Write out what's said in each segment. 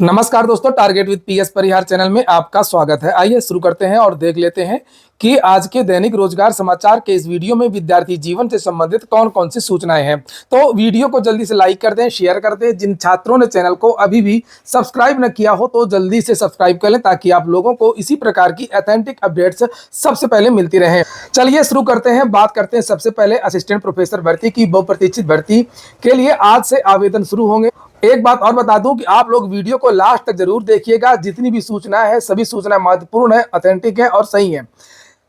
नमस्कार दोस्तों, target with PS Parihar channel में आपका स्वागत है। आइए शुरू करते हैं और देख लेते हैं कि आज के दैनिक रोजगार समाचार के इस वीडियो में विद्यार्थी जीवन से संबंधित कौन कौन सी सूचनाएं हैं। तो वीडियो को जल्दी से लाइक कर दें, शेयर कर दें। जिन छात्रों ने चैनल को अभी भी सब्सक्राइब न किया हो तो जल्दी से सब्सक्राइब कर लें ताकि आप लोगों को इसी प्रकार की ऑथेंटिक अपडेट्स सबसे पहले मिलती रहे। चलिए शुरू करते हैं। बात करते हैं सबसे पहले असिस्टेंट प्रोफेसर भर्ती की। बहुप्रतीक्षित भर्ती के लिए आज से आवेदन शुरू होंगे। एक बात और बता दूं कि आप लोग वीडियो को लास्ट तक जरूर देखिएगा। जितनी भी सूचना है सभी सूचना महत्वपूर्ण है, ऑथेंटिक है और सही है।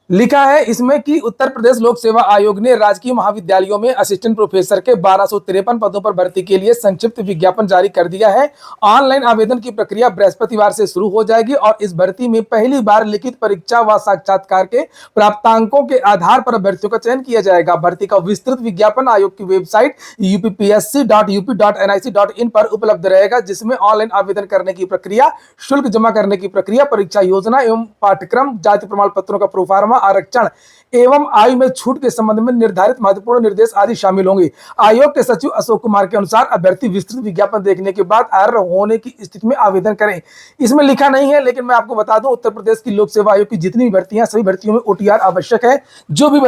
लिखा है इसमें कि उत्तर प्रदेश लोक सेवा आयोग ने राजकीय महाविद्यालयों में असिस्टेंट प्रोफेसर के 1253 पदों पर भर्ती के लिए संक्षिप्त विज्ञापन जारी कर दिया है। ऑनलाइन आवेदन की प्रक्रिया बृहस्पतिवार से शुरू हो जाएगी और इस भर्ती में पहली बार लिखित परीक्षा व साक्षात्कार के प्राप्तांकों के आधार पर अभ्यर्थियों का चयन किया जाएगा। भर्ती का विस्तृत विज्ञापन आयोग की वेबसाइट uppsc.up.nic.in पर उपलब्ध रहेगा, जिसमें ऑनलाइन आवेदन करने की प्रक्रिया, शुल्क जमा करने की प्रक्रिया, परीक्षा योजना एवं पाठ्यक्रम, जाति प्रमाण पत्रों का प्रोफार्मा, आरक्षण एवं आयु में छूट के संबंध में निर्धारित महत्वपूर्ण निर्देश आदि शामिल होंगे। आयोग के सचिव अशोक कुमार के अनुसार अभ्यर्थी विस्तृत विज्ञापन देखने के बाद अर्ह होने की स्थिति में आवेदन करें। इसमें लिखा नहीं है, लेकिन मैं आपको बता दूं, उत्तर प्रदेश की लोक सेवा आयोग की जितनी भी भर्तियां, सभी भर्तियों में ओटीआर आवश्यक है। जो भी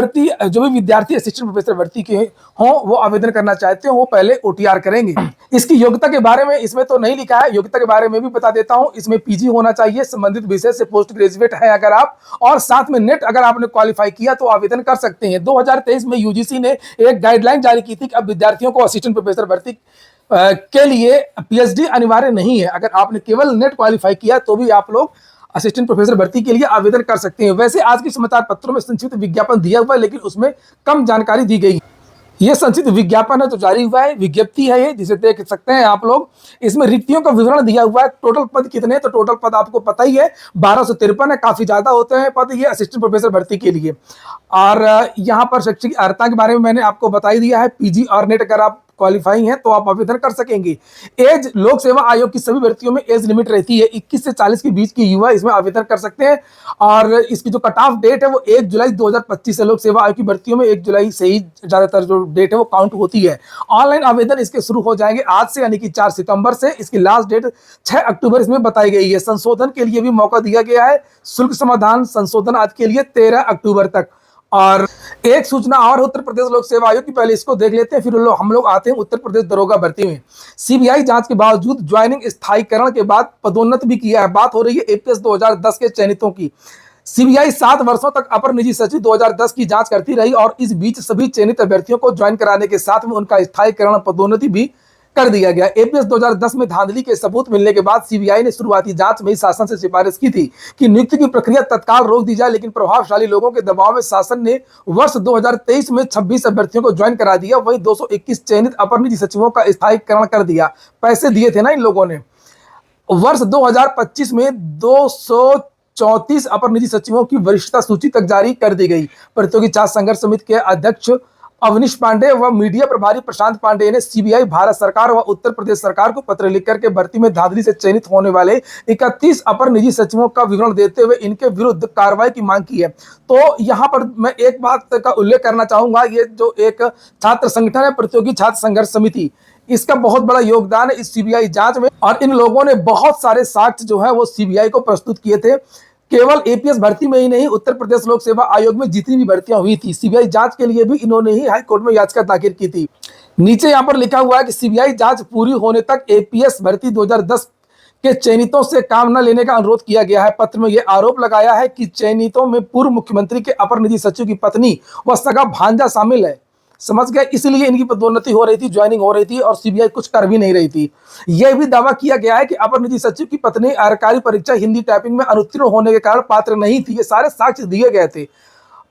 विद्यार्थी असिस्टेंट प्रोफेसर भर्ती के हों, वो आवेदन करना चाहते हो, वो पहले ओटीआर करेंगे। इसकी योग्यता के बारे में इसमें तो नहीं लिखा है, योग्यता के बारे में भी बता देता हूं। इसमें पीजी होना चाहिए, संबंधित विषय से पोस्ट ग्रेजुएट है अगर आप, और साथ में नेट अगर आपने क्वालिफाई किया तो आवेदन कर सकते हैं। 2023 में यूजीसी ने एक गाइडलाइन जारी की थी कि अब विद्यार्थियों को असिस्टेंट प्रोफेसर भर्ती के लिए पीएचडी अनिवार्य नहीं है। अगर आपने केवल नेट क्वालिफाई किया तो भी आप लोग असिस्टेंट प्रोफेसर भर्ती के लिए आवेदन कर सकते हैं। वैसे आज के समाचार पत्रों में संक्षिप्त विज्ञापन दिया हुआ है, लेकिन उसमें कम जानकारी दी गई। यह संक्षिप्त विज्ञापन है जो जारी हुआ है, विज्ञप्ति है ये, जिसे देख सकते हैं आप लोग। इसमें रिक्तियों का विवरण दिया हुआ है। टोटल पद कितने, तो टोटल पद आपको पता ही है 1253 है। काफी ज्यादा होते हैं पद ये असिस्टेंट प्रोफेसर भर्ती के लिए। और यहाँ पर शैक्षिक अर्हता के बारे में मैंने आपको बता ही दिया है। पीजी और नेट अगर आप क्वालिफाई हैं तो आप आवेदन कर सकेंगे। एज, लोक सेवा आयोग की सभी भर्तियों में एज लिमिट रहती है। 21 से 40 के बीच की युवा इसमें आवेदन कर सकते हैं। और इसकी जो कट ऑफ डेट है वो 1 जुलाई 2025 है। लोक सेवा आयोग की भर्तियों में 1 जुलाई से ही ज्यादातर जो डेट है वो काउंट होती है। ऑनलाइन आवेदन इसके शुरू हो जाएंगे आज से, यानी कि 4 सितंबर से। इसकी लास्ट डेट 6 अक्टूबर इसमें बताई गई है। संशोधन के लिए भी मौका दिया गया है। शुल्क समाधान संशोधन आज के लिए 13 अक्टूबर तक। और एक सूचना और उत्तर प्रदेश लोक सेवा आयोग की, पहले इसको देख लेते हैं, फिर हम लोग आते हैं उत्तर प्रदेश दरोगा भर्ती में। सीबीआई जांच के बावजूद ज्वाइनिंग स्थायीकरण के बाद पदोन्नत भी किया है। बात हो रही है एपीएस 2010 के चयनितों की। सीबीआई 7 वर्षों तक अपर निजी सचिव 2010 की जांच करती रही और इस बीच सभी चयनित अभ्यर्थियों को ज्वाइन कराने के साथ में उनका स्थायीकरण, पदोन्नति भी कर दिया गया। एपीएस 2010 में धांधली के सबूत मिलने के बाद सीबीआई ने शुरुआती जांच में ही शासन से सिफारिश की थी कि नियुक्ति की प्रक्रिया तत्काल रोक दी जाए, लेकिन प्रभावशाली लोगों के दबाव में शासन ने वर्ष 2023 में 26 अभ्यर्थियों को ज्वाइन करा दिया। वहीं 221 चयनित अपर निजी सचिवों का स्थायीकरण कर दिया। पैसे दिए थे ना इन लोगों ने। वर्ष 2025 में 234 अपर निजी सचिवों की वरिष्ठता सूची तक जारी कर दी गई। प्रतियोगी छात्र संघर्ष समिति के अध्यक्ष अवनीश पांडे व मीडिया प्रभारी प्रशांत पांडे ने सीबीआई, भारत सरकार व उत्तर प्रदेश सरकार को पत्र लिखकर के भर्ती में धांधली से चयनित होने वाले 31 अपर निजी सचिवों का विवरण देते हुए इनके विरुद्ध कार्रवाई की मांग की है। तो यहाँ पर मैं एक बात का उल्लेख करना चाहूंगा, ये जो एक छात्र संगठन है प्रतियोगी छात्र संघर्ष समिति, इसका बहुत बड़ा योगदान है इस सीबीआई जांच में। और इन लोगों ने बहुत सारे साक्ष्य जो है वो सीबीआई को प्रस्तुत किए थे। केवल एपीएस भर्ती में ही नहीं, उत्तर प्रदेश लोक सेवा आयोग में जितनी भी भर्तियां हुई थी, सीबीआई जांच के लिए भी इन्होंने ही हाई कोर्ट में याचिका दाखिल की थी। नीचे यहाँ पर लिखा हुआ है कि सीबीआई जांच पूरी होने तक एपीएस भर्ती 2010 के चयनितों से काम न लेने का अनुरोध किया गया है। पत्र में यह आरोप लगाया है कि चयनितों में पूर्व मुख्यमंत्री के अपर निजी सचिव की पत्नी व सगा भांजा शामिल है। समझ गए, इसलिए इनकी पदोन्नति हो रही थी, ज्वाइनिंग हो रही थी और सीबीआई कुछ कर भी नहीं रही थी। यह भी दावा किया गया है कि अपर निजी सचिव की पत्नी आरकारी परीक्षा हिंदी टाइपिंग में अनुत्तीर्ण होने के कारण पात्र नहीं थी। ये सारे साक्ष्य दिए गए थे।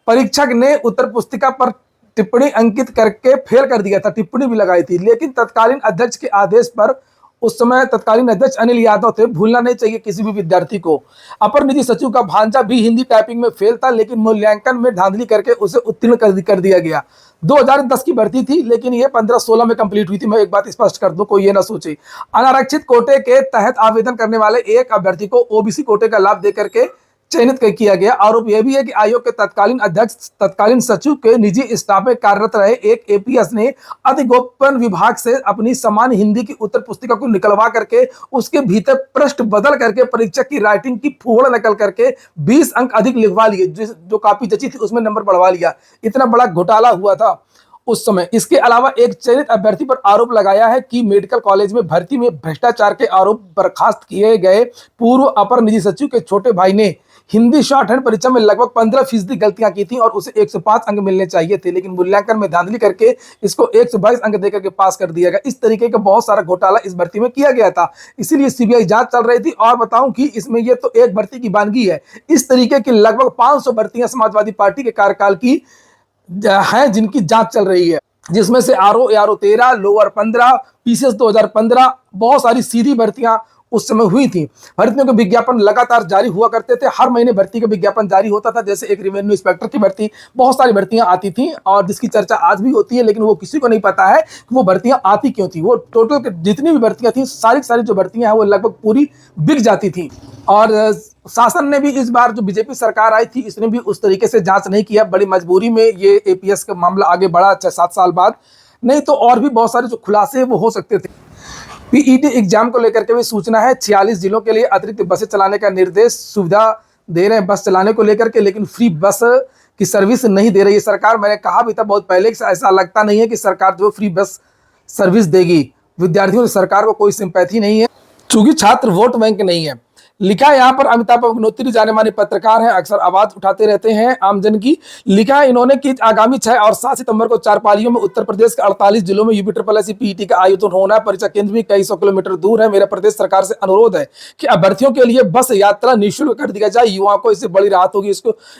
परीक्षक ने उत्तर पुस्तिका पर टिप्पणी अंकित करके फेल कर दिया था, टिप्पणी भी लगाई थी, लेकिन तत्कालीन अध्यक्ष के आदेश पर, उस समय तत्कालीन अध्यक्ष अनिल यादव थे, भूलना नहीं चाहिए किसी भी विद्यार्थी को। अपर निजी सचिव का भांजा भी हिंदी टाइपिंग में फेल था, लेकिन मूल्यांकन में धांधली करके उसे उत्तीर्ण कर दिया गया। 2010 की भर्ती थी, लेकिन ये 15-16 में कंप्लीट हुई थी। मैं एक बात स्पष्ट कर दूं, कोई ये ना सोचे। अनारक्षित कोटे के तहत आवेदन करने वाले एक अभ्यर्थी को ओबीसी कोटे का लाभ देकर के चयनित किया गया। आरोप यह भी है कि आयोग के तत्कालीन अध्यक्ष, तत्कालीन सचिव के निजी स्टाफ में कार्यरत रहे एक एपीएस ने अति गोपन विभाग से अपनी सामान्य हिंदी की उत्तर पुस्तिका को निकलवा करके उसके भीतर पृष्ठ बदल करके परीक्षक की राइटिंग की फोड़ नकल करके 20 अंक अधिक लिखवा लिए। जो कॉपी जची थी उसमें नंबर बढ़वा लिया। इतना बड़ा घोटाला हुआ था उस समय। इसके अलावा एक चयनित अभ्यर्थी पर आरोप लगाया है कि मेडिकल कॉलेज में भर्ती में भ्रष्टाचार के आरोप बर्खास्त किए गए पूर्व अपर निजी सचिव के छोटे भाई ने हिंदी शॉर्ट हैंड परीक्षा में लगभग 15% गलतियां की थी और उसे 105 अंक मिलने चाहिए थे, लेकिन मूल्यांकन में धांधली करके इसको 122 अंक देकर के पास कर दिया गया। इस तरीके का बहुत सारा घोटाला इस भर्ती में किया गया था, इसीलिए सीबीआई जांच चल रही थी। और बताऊं कि इसमें ये तो एक भर्ती की वानगी है, इस तरीके की लगभग 500 भर्तियां समाजवादी पार्टी के कार्यकाल की है जिनकी जांच चल रही है, जिसमें से आरओ एआरओ 13, लोअर 15, पीसीएस 2015, बहुत सारी सीधी भर्तियां उस समय हुई थी। भर्तियों के विज्ञापन लगातार जारी हुआ करते थे, हर महीने भर्ती का विज्ञापन जारी होता था। जैसे एक रेवेन्यू इंस्पेक्टर की भर्ती, बहुत सारी भर्तियां आती थी और जिसकी चर्चा आज भी होती है, लेकिन वो किसी को नहीं पता है कि वो भर्तियां आती क्यों थी। वो टोटल जितनी भी भर्तियां थी, सारी जो भर्तियां हैं वो लगभग पूरी बिक जाती थी। और शासन ने भी इस बार जो बीजेपी सरकार आई थी, इसने भी उस तरीके से जांच नहीं किया। बड़ी मजबूरी में ये एपीएस का मामला आगे बढ़ा 6-7 साल बाद, नहीं तो और भी बहुत सारे जो खुलासे वो हो सकते थे। पीईटी एग्जाम को लेकर के भी सूचना है, 46 जिलों के लिए अतिरिक्त बसें चलाने का निर्देश, सुविधा दे रहे हैं बस चलाने को लेकर के, लेकिन फ्री बस की सर्विस नहीं दे रही है सरकार। मैंने कहा भी था बहुत पहले कि ऐसा लगता नहीं है कि सरकार जो फ्री बस सर्विस देगी। विद्यार्थियों से सरकार को कोई सिंपैथी नहीं है, चूंकि छात्र वोट बैंक नहीं है। लिखा है यहाँ पर, अमिताभ अग्निहोत्री जाने माने पत्रकार हैं, अक्सर आवाज उठाते रहते हैं आमजन की। लिखा है इन्होंने कि आगामी 6 और 7 सितंबर को 4 पालियों में उत्तर प्रदेश के 48 जिलों में यूपी पीईटी का आयोजन होना है। परीक्षा केंद्र भी कई 100 किलोमीटर दूर है। मेरा प्रदेश सरकार से अनुरोध है कि अभ्यर्थियों के लिए बस यात्रा निःशुल्क कर दिया जाए, युवाओं को इससे बड़ी राहत होगी।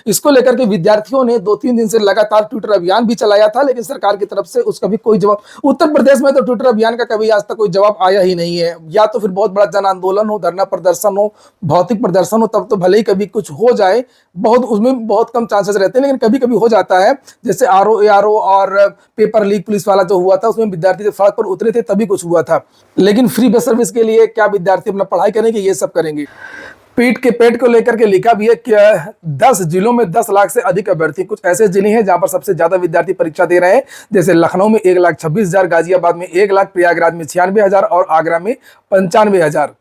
इसको लेकर के विद्यार्थियों ने 2-3 दिन से लगातार ट्विटर अभियान भी चलाया था, लेकिन सरकार की तरफ से उसका भी कोई जवाब, उत्तर प्रदेश में तो ट्विटर अभियान का कभी आज तक कोई जवाब आया ही नहीं है। या तो फिर बहुत बड़ा जन आंदोलन हो, धरना प्रदर्शन हो, भौतिक प्रदर्शन हो, तब तो भले ही कभी कुछ हो जाए, बहुत उसमें बहुत कम चांसेस रहते हैं, लेकिन कभी कभी हो जाता है। जैसे आरओ एआरओ और पेपर लीक पुलिस वाला जो हुआ था, उसमें विद्यार्थी जब सड़क पर उतरे थे तभी कुछ हुआ था। लेकिन फ्री बस सर्विस के लिए क्या विद्यार्थी अपना पढ़ाई करेंगे? ये सब करेंगे। पीट के पेट को लेकर के लिखा भी है कि 10 जिलों में 10 लाख से अधिक अभ्यर्थी। कुछ ऐसे जिले हैं जहां पर सबसे ज्यादा विद्यार्थी परीक्षा दे रहे हैं, जैसे लखनऊ में 1,26,000, गाजियाबाद में 1 लाख, प्रयागराज में 96,000 और आगरा में 95,000।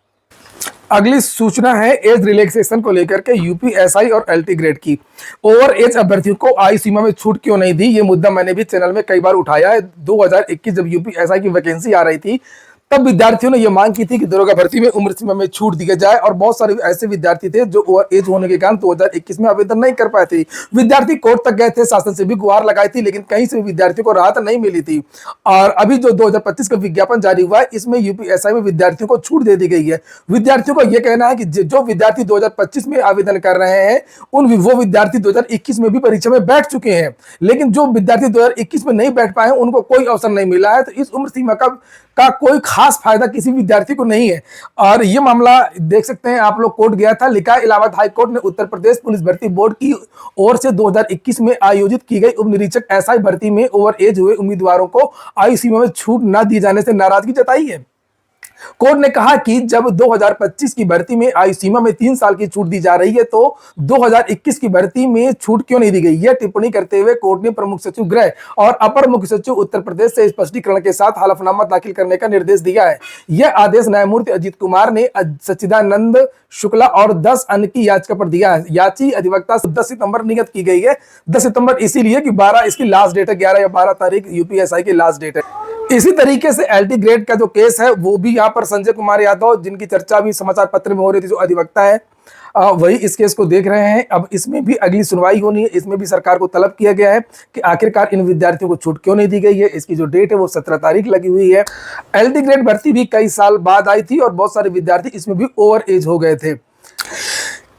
अगली सूचना है एज रिलैक्सेशन को लेकर के यूपीएसआई और एलटी ग्रेड की। ओवर एज अभ्यर्थियों को आयु सीमा में छूट क्यों नहीं दी? ये मुद्दा मैंने भी चैनल में कई बार उठाया है। 2021 जब यूपीएसआई की वैकेंसी आ रही थी, तब विद्यार्थियों ने यह मांग की थी कि दरोगा भर्ती में उम्र सीमा में छूट दी जाए, और बहुत सारे ऐसे विद्यार्थी थे जो ओवर एज होने के कारण 2021 में आवेदन नहीं कर पाए थे। विद्यार्थी कोर्ट तक गए थे, शासन से भी गुहार लगाई थी, लेकिन कहीं से भी विद्यार्थियों को राहत नहीं मिली थी। और अभी जो 2025 का विज्ञापन जारी हुआ है, इसमें यूपीएसआई में विद्यार्थियों को छूट दे दी गई है। विद्यार्थियों को यह कहना है कि जो विद्यार्थी 2025 में आवेदन कर रहे हैं, वो विद्यार्थी 2021 में भी परीक्षा में बैठ चुके हैं, लेकिन जो विद्यार्थी 2021 में नहीं बैठ पाए हैं, उनको कोई अवसर नहीं मिला है। तो इस उम्र सीमा का कोई खास फायदा किसी विद्यार्थी को नहीं है। और ये मामला देख सकते हैं आप लोग, कोर्ट गया था। लिखा है इलाहाबाद हाई कोर्ट ने उत्तर प्रदेश पुलिस भर्ती बोर्ड की ओर से 2021 में आयोजित की गई उप निरीक्षक एसआई भर्ती में ओवर एज हुए उम्मीदवारों को आयु सीमा में छूट न दिए जाने से नाराजगी जताई है। कोर्ट ने कहा कि जब 2025 की भर्ती में आयु सीमा में 3 साल की छूट दी जा रही है, तो 2021 की भर्ती में छूट क्यों नहीं दी गई? यह टिप्पणी करते हुए कोर्ट ने प्रमुख सचिव गृह और अपर मुख्य सचिव उत्तर प्रदेश से स्पष्टीकरण के साथ हलफनामा दाखिल करने का निर्देश दिया है। यह आदेश न्यायमूर्ति अजीत कुमार ने सच्चिदानंद शुक्ला और 10 अन्य की याचिका पर दिया है। याची अधिवक्ता 10 सितंबर नियत की गई है। 10 सितंबर इसीलिए कि 12 इसकी लास्ट डेट है, 11 या 12 तारीख यूपीएसआई की लास्ट डेट है। इसी तरीके से एलटी ग्रेड का जो केस है, वो भी यहाँ पर संजय कुमार यादव, जिनकी चर्चा भी समाचार पत्र में हो रही थी, जो अधिवक्ता है, वही इस केस को देख रहे हैं। अब इसमें भी अगली सुनवाई होनी है। इसमें भी सरकार को तलब किया गया है कि आखिरकार इन विद्यार्थियों को छूट क्यों नहीं दी गई है। इसकी जो डेट है वो 17 तारीख लगी हुई है। एलटी ग्रेड भर्ती भी कई साल बाद आई थी और बहुत सारे विद्यार्थी इसमें भी ओवर एज हो गए थे।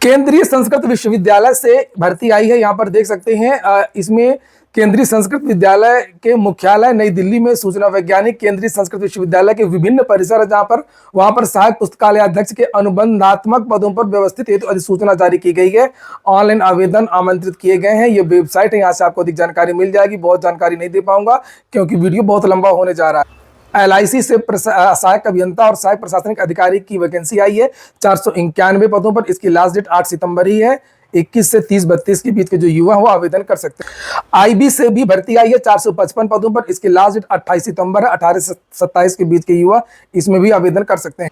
केंद्रीय संस्कृत विश्वविद्यालय से भर्ती आई है, यहाँ पर देख सकते हैं। इसमें केंद्रीय संस्कृत विद्यालय के मुख्यालय नई दिल्ली में सूचना वैज्ञानिक केंद्रीय संस्कृत विश्वविद्यालय के विभिन्न परिसर है, वहां पर सहायक पुस्तकालयाध्यक्ष के अनुबंधात्मक पदों पर व्यवस्थित हेतु अधिसूचना जारी की गई है। ऑनलाइन आवेदन आमंत्रित किए गए हैं। ये वेबसाइट है, यहाँ से आपको अधिक जानकारी मिल जाएगी। बहुत जानकारी नहीं दे पाऊंगा क्योंकि वीडियो बहुत लंबा होने जा रहा है। एलआईसी से सहायक अभियंता और सहायक प्रशासनिक अधिकारी की वैकेंसी आई है 491 पदों पर। इसकी लास्ट डेट 8 सितंबर ही है। 21 से 30-32 के बीच के जो युवा वो आवेदन कर सकते हैं। आईबी से भी भर्ती आई है 455 पदों पर। इसकी लास्ट डेट 28 सितंबर है। 18 से 27 के बीच के युवा इसमें भी आवेदन कर सकते हैं।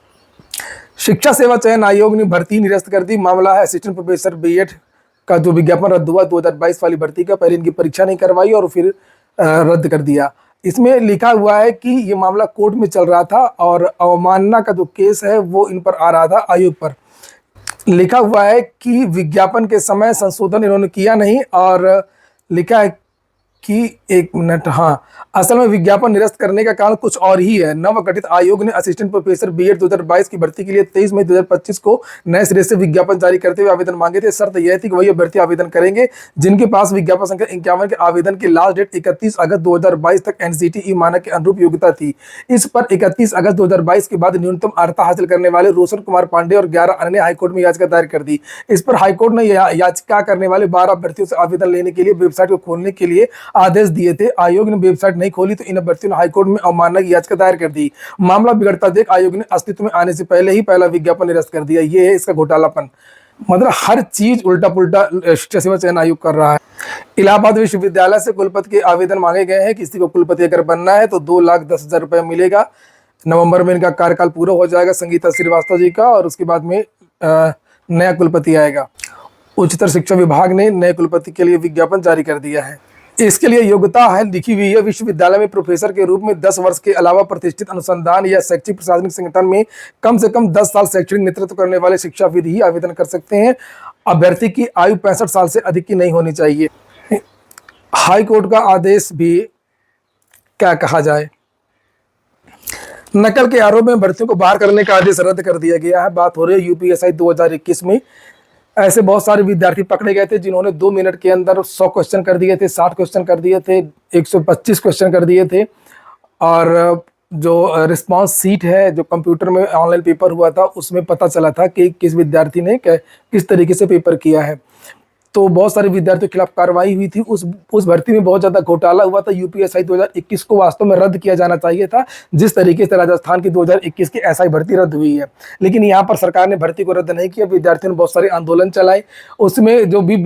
शिक्षा सेवा चयन आयोग ने भर्ती निरस्त कर दी। मामला है असिस्टेंट प्रोफेसर बीएड का जो विज्ञापन रद्द हुआ 2022 वाली भर्ती का। पहले इनकी परीक्षा नहीं करवाई और फिर रद्द कर दिया। इसमें लिखा हुआ है कि ये मामला कोर्ट में चल रहा था और अवमानना का जो केस है वो इन पर आ रहा था आयोग पर। लिखा हुआ है कि विज्ञापन के समय संशोधन इन्होंने किया नहीं और लिखा है कि 1 मिनट, हाँ, असल में विज्ञापन निरस्त करने का कारण कुछ और ही है। नवगठित आयोग ने असिस्टेंट प्रोफेसर बीएड 2022 की भर्ती के लिए 23 मई 2025 को नए सिरे से विज्ञापन जारी करते हुए आवेदन मांगे थे। शर्त यह थी कि वही अभ्यर्थी आवेदन करेंगे जिनके पास विज्ञापन संख्या 51 के आवेदन की लास्ट डेट 31 अगस्त 2022 तक एनसीटीई मानक के अनुरूप योग्यता थी। इस पर 31 अगस्त 2022 के बाद न्यूनतम अर्हता हासिल करने वाले रोशन कुमार पांडे और 11 अन्य हाईकोर्ट में याचिका दायर कर दी। इस पर हाईकोर्ट ने याचिका करने वाले 12 अभ्यर्थियों से आवेदन लेने के लिए वेबसाइट को खोलने के लिए आदेश दिए थे। आयोग ने वेबसाइट नहीं खोली तो इन अभ्यर्थियों ने हाईकोर्ट में अवमानना की याचिका दायर कर दी। मामला बिगड़ता देख आयोग ने अस्तित्व में आने से पहले ही पहला विज्ञापन निरस्त कर दिया। ये है इसका घोटालापन। मतलब हर चीज उल्टा पुल्टा शिक्षा सेवा चयन आयोग कर रहा है। इलाहाबाद विश्वविद्यालय से कुलपति के आवेदन मांगे गए हैं। किसी को कुलपति अगर बनना है तो 2,10,000 रुपये मिलेगा। नवंबर में इनका कार्यकाल पूरा हो जाएगा संगीता श्रीवास्तव जी का और उसके बाद में नया कुलपति आएगा। उच्चतर शिक्षा विभाग ने नए कुलपति के लिए विज्ञापन जारी कर दिया है। इसके लिए योग्यता है लिखी हुई है। विश्वविद्यालय में प्रोफेसर के रूप में 10 वर्ष के अलावा प्रतिष्ठित अनुसंधान या शैक्षिक प्रशासनिक संगठन में कम से कम 10 साल शैक्षणिक नेतृत्व करने वाले शिक्षाविद ही आवेदन कर सकते हैं। अभ्यर्थी की आयु 65 साल से अधिक की नहीं होनी चाहिए। हाई कोर्ट का आदेश भी क्या कहा जाए। नकल के आरोप में भर्तियों को बाहर करने का आदेश रद्द कर दिया गया है। बात हो रही है यूपीएससी 2021 में। ऐसे बहुत सारे विद्यार्थी पकड़े गए थे जिन्होंने 2 मिनट के अंदर 100 क्वेश्चन कर दिए थे, 60 क्वेश्चन कर दिए थे, 125 क्वेश्चन कर दिए थे। और जो रिस्पांस सीट है जो कंप्यूटर में ऑनलाइन पेपर हुआ था उसमें पता चला था कि किस विद्यार्थी ने किस तरीके से पेपर किया है। तो बहुत सारे विद्यार्थियों के खिलाफ कार्रवाई हुई थी। उस भर्ती में बहुत ज़्यादा घोटाला हुआ था। यूपीएससी 2021 को वास्तव में रद्द किया जाना चाहिए था जिस तरीके से राजस्थान की 2021 की एसआई भर्ती रद्द हुई है। लेकिन यहाँ पर सरकार ने भर्ती को रद्द नहीं किया। विद्यार्थियों ने बहुत सारे आंदोलन चलाए। उसमें जो भी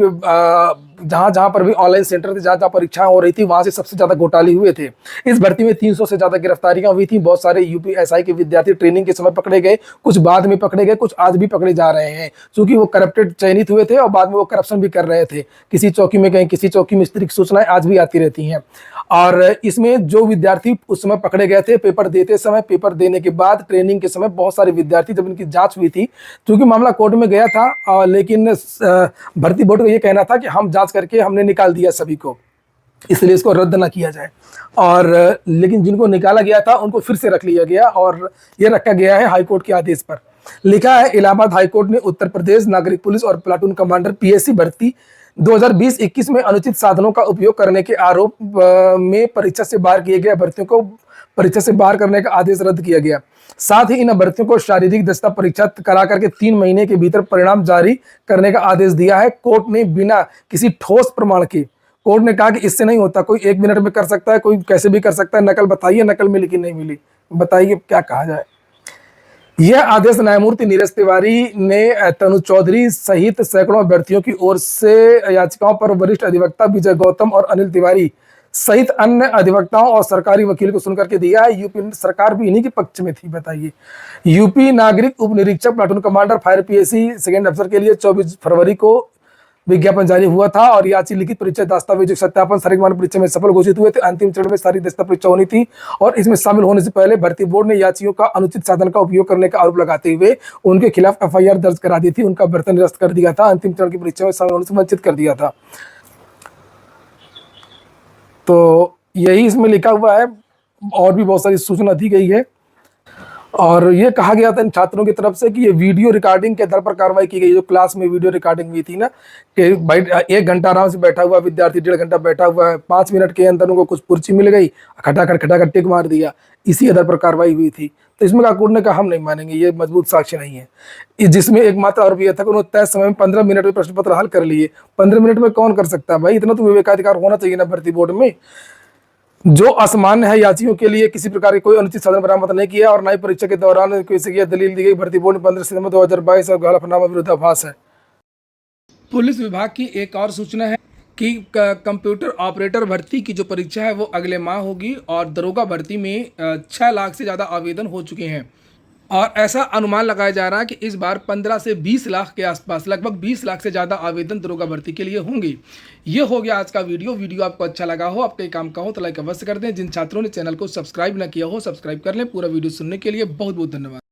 जहाँ पर भी ऑनलाइन सेंटर थे, जहाँ परीक्षाएं हो रही थी, वहाँ से सबसे ज़्यादा घोटाले हुए थे। इस भर्ती में 300 से ज़्यादा गिरफ्तारियां हुई थी। बहुत सारे यूपीएससी के विद्यार्थी ट्रेनिंग के समय पकड़े गए, कुछ बाद में पकड़े गए, कुछ आज भी पकड़े जा रहे हैं क्योंकि वो करप्टेड चयनित हुए थे और बाद में वो करप्शन भी कर रहे थे। किसी चौकी में कहीं किसी चौकी में इस तरह की सूचनाएं आज भी आती रहती हैं। और इसमें जो विद्यार्थी उस समय पकड़े गए थे पेपर देते समय, पेपर देने के बाद ट्रेनिंग के समय, बहुत सारे विद्यार्थी जब इनकी जांच हुई थी, क्योंकि मामला कोर्ट में गया था लेकिन भर्ती बोर्ड का ये कहना था कि हम जांच करके हमने निकाल दिया सभी को, इसलिए इसको रद्द ना किया जाए। और लेकिन जिनको निकाला गया था उनको फिर से रख लिया गया और ये रखा गया है हाईकोर्ट के आदेश पर। लिखा है इलाहाबाद हाईकोर्ट ने उत्तर प्रदेश नागरिक पुलिस और प्लाटून कमांडर पीएससी भर्ती 2020-21 में अनुचित साधनों का उपयोग करने के आरोप में परीक्षा से बाहर किए गए अभ्यर्थियों को परीक्षा से बाहर करने का आदेश रद्द किया गया। साथ ही इन अभ्यर्थियों को शारीरिक दक्षता परीक्षा करा करके 3 महीने के भीतर परिणाम जारी करने का आदेश दिया है। कोर्ट ने बिना किसी ठोस प्रमाण के, कोर्ट ने कहा कि इससे नहीं होता, कोई 1 मिनट में कर सकता है, कोई कैसे भी कर सकता है। नकल बताइए, नकल मिली कि नहीं मिली, बताइए क्या कहा जाए। यह आदेश न्यायमूर्ति नीरज तिवारी ने तनु चौधरी सहित सैकड़ों अभ्यर्थियों की ओर से याचिकाओं पर वरिष्ठ अधिवक्ता विजय गौतम और अनिल तिवारी सहित अन्य अधिवक्ताओं और सरकारी वकील को सुनकर के दिया है। यूपी सरकार भी इन्हीं के पक्ष में थी। बताइए, यूपी नागरिक उप निरीक्षक platoon commander fire PAC second अफसर के लिए 24 फरवरी को विज्ञापन जारी हुआ था और याची लिखित परीक्षा दस्तावेज सत्यापन शारीरिक परीक्षा में सफल घोषित हुए थे। अंतिम चरण में सारी दस्ता परीक्षा होनी थी और इसमें शामिल होने से पहले भर्ती बोर्ड ने याचियों का अनुचित साधन का उपयोग करने का आरोप लगाते हुए उनके खिलाफ एफआईआर दर्ज करा दी थी। उनका वेतन निरस्त कर दिया था, अंतिम चरण की परीक्षा में शामिल होने से वंचित कर दिया था। तो यही इसमें लिखा हुआ है। और भी बहुत सारी सूचना दी गई है और ये कहा गया था इन छात्रों की तरफ से कि ये वीडियो रिकॉर्डिंग के आधार पर कार्रवाई की गई। जो क्लास में वीडियो रिकॉर्डिंग हुई थी ना, कि भाई 1 घंटा आराम से बैठा हुआ विद्यार्थी 1.5 घंटा बैठा हुआ है, 5 मिनट के अंदर उनको कुछ पर्ची मिल गई, खटाखट टिक मार दिया, इसी आधार पर कार्रवाई हुई थी। तो इसमें कोर्ट ने कहा हम नहीं मानेंगे, ये मजबूत साक्ष्य नहीं है। जिसमें एकमात्र आरोप यह था कि उन्होंने तय समय में 15 मिनट में प्रश्न पत्र हल कर लिए। 15 मिनट में कौन कर सकता है भाई? इतना तो विवेकाधिकार होना चाहिए ना भर्ती बोर्ड में। जो असामान्य है, याचियों के लिए किसी प्रकार की कोई अनुचित साधन बरामद नहीं किया और न ही परीक्षा के दौरान किसी की दलील दी गई। भर्ती बोर्ड ने 15 सितंबर 2022 और हलफनामा विरोधाभास है। पुलिस विभाग की एक और सूचना है कि कंप्यूटर ऑपरेटर भर्ती की जो परीक्षा है वो अगले माह होगी और दरोगा भर्ती में 6 लाख से ज़्यादा आवेदन हो चुके हैं और ऐसा अनुमान लगाया जा रहा है कि इस बार 15 से 20 लाख के आसपास लगभग 20 लाख से ज़्यादा आवेदन दरोगा भर्ती के लिए होंगे। ये हो गया आज का वीडियो आपको अच्छा लगा हो, आपके काम का हो तो लाइक अवश्य कर दें। जिन छात्रों ने चैनल को सब्सक्राइब ना किया हो सब्सक्राइब कर लें। पूरा वीडियो सुनने के लिए बहुत बहुत धन्यवाद।